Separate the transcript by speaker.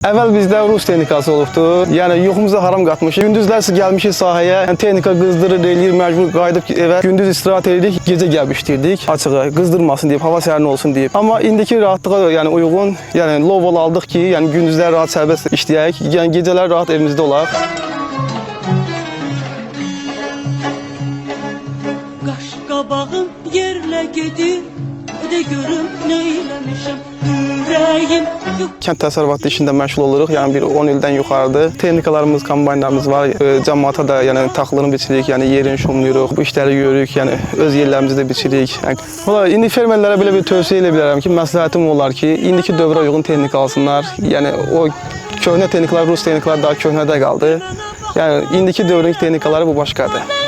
Speaker 1: Əvvəl bizdə Rus texnikası olubdu. Yəni yoxumuza haram qatmışıq. Gündüzlərsə gəlmişik sahəyə. Yəni texnika qızdırır, eləyir, məcbur qayıdıb evə. Gündüz istirahət edirik, gecə gəlib işləyirdik. Açığı qızdırmasın deyib, hava sərin olsun deyib. Amma indiki rahatlığa yəni uyğun, yəni lovol aldıq ki, yəni gündüzlər rahat sərbəst işləyək, yəni gecələr rahat evimizdə olaq.
Speaker 2: Qaş qabağım yerlə gedir, de görüm nə eləmişəm, ürəyim yox.
Speaker 1: Kənd təsərrüfatı işində məşğul oluruq. Yəni bir 10 ildən yuxarıdır. Texnikalarımız, kombaynlarımız var. Cəmaata da yəni taxılını biçirik, yəni yerini şumlayırıq. Bu işləri görürük, yəni öz yerlərimizi də biçirik. Yəni indi fermerlərə belə bir tövsiyə edə bilərəm ki, məsləhətim olar ki, indiki dövrə uyğun texnika alsınlar. Yəni o köhnə texnikalar, Rus texnikalar daha köhnədə qaldı. Yəni indiki dövrün texnikaları bu başqadır.